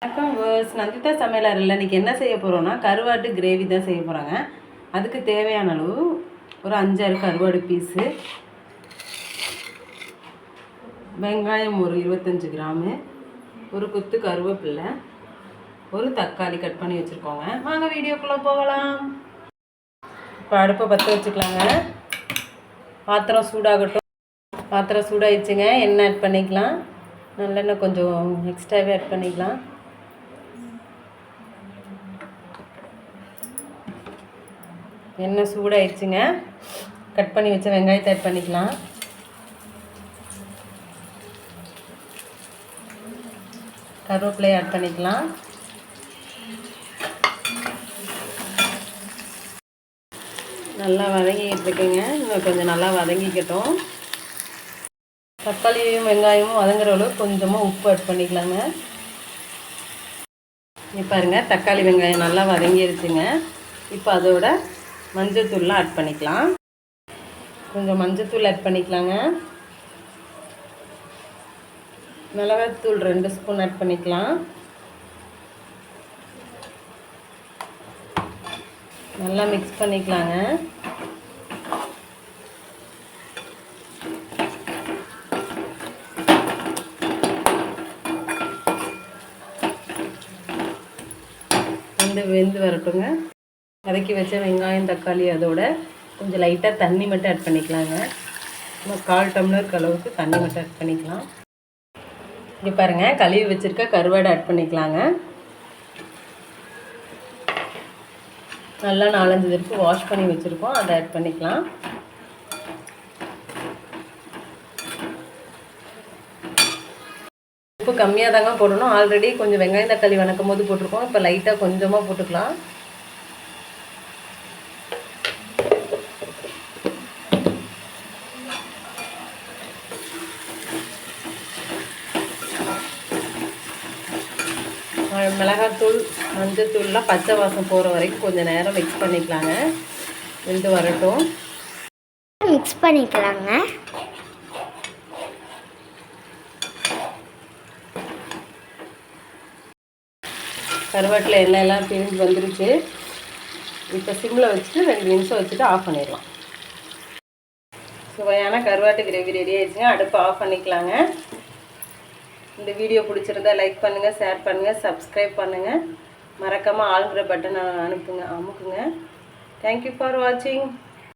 வணக்கம் வேர்ஸ், நந்திதா சமையலறையில் இன்றைக்கி என்ன செய்ய போகிறோன்னா கருவாட்டு கிரேவி தான் செய்ய போகிறாங்க. அதுக்கு தேவையான அளவு ஒரு 5-6 கருவாடு பீஸு, வெங்காயம் ஒரு 25 கிராமு, ஒரு கொத்து கருவேப்பில்லை, ஒரு தக்காளி கட் பண்ணி வச்சுருக்கோங்க. வாங்க வீடியோக்குள்ளே போகலாம். இப்போ அடுப்பை பற்ற வச்சுக்கலாங்க. பாத்திரம் சூடாகட்டும். பாத்திரம் சூடாகிடுச்சுங்க. எண்ணெய் ஆட் பண்ணிக்கலாம். நல்லெண்ணெய் கொஞ்சம் எக்ஸ்ட்ராவே ஆட் பண்ணிக்கலாம். எண்ணெய் சூடாயிடுச்சுங்க. கட் பண்ணி வச்ச வெங்காயத்தை ஆட் பண்ணிக்கலாம். கருவேப்பிலையை ஆட் பண்ணிக்கலாம். நல்லா வதங்கிக்கிட்டு இருக்குங்க. இன்னும் கொஞ்சம் நல்லா வதங்கிக்கட்டும். தக்காளியும் வெங்காயமும் வதங்குற அளவுக்கு கொஞ்சமாக உப்பு ஆட் பண்ணிக்கலாங்க. இப்போ பாருங்கள், தக்காளி வெங்காயம் நல்லா வதங்கிருச்சுங்க. இப்போ அதோட மஞ்சத்தூள்லாம் ஆட் பண்ணிக்கலாம். கொஞ்சம் மஞ்சத்தூள் ஆட் பண்ணிக்கலாங்க. மிளகாத்தூள் 2 ஸ்பூன் ஆட் பண்ணிக்கலாம். நல்லா மிக்ஸ் பண்ணிக்கலாங்க. வெந்து வரட்டுங்க. வதக்கி வச்ச வெங்காயம் தக்காளி அதோட கொஞ்சம் லைட்டாக தண்ணி மட்டும் ஆட் பண்ணிக்கலாங்க. நம்ம 1/4 டம்ளருக்கு அளவுக்கு தண்ணி மட்டும் ஆட் பண்ணிக்கலாம். இங்கே பாருங்கள், கழுவி வச்சுருக்க கருவாடை ஆட் பண்ணிக்கலாங்க. நல்லா 4-5 தடவை வாஷ் பண்ணி வச்சுருக்கோம், அதை ஆட் பண்ணிக்கலாம். உப்பு கம்மியாக தாங்க போடணும். ஆல்ரெடி கொஞ்சம் வெங்காயம் தக்காளி வணக்கும் போது போட்டிருக்கோம். இப்போ லைட்டாக கொஞ்சமாக போட்டுக்கலாம். மிளகாத்தூள் மஞ்சத்தூள்லாம் பச்சை வாசம் போகிற வரைக்கும் கொஞ்சம் நேரம் மிக்ஸ் பண்ணிக்கலாங்க. வெந்து வரட்டும். மிக்ஸ் பண்ணிக்கலாங்க. கருவாட்டில் எண்ணெயெல்லாம் பிரிஞ்சு வந்துருச்சு. இப்போ சிம்மில் வச்சுட்டு 2 நிமிஷம் வச்சுட்டு ஆஃப் பண்ணிடலாம். சுவையான கருவாட்டு கிரேவி ரெடி ஆயிடுச்சுங்க. அடுப்பு ஆஃப் பண்ணிக்கலாங்க. இந்த வீடியோ பிடிச்சிருந்தா லைக் பண்ணுங்கள், ஷேர் பண்ணுங்கள், சப்ஸ்கிரைப் பண்ணுங்கள். மறக்காமல் ஆளுங்கிற பட்டனை அமுக்குங்க. தேங்க்யூ ஃபார் வாட்சிங்.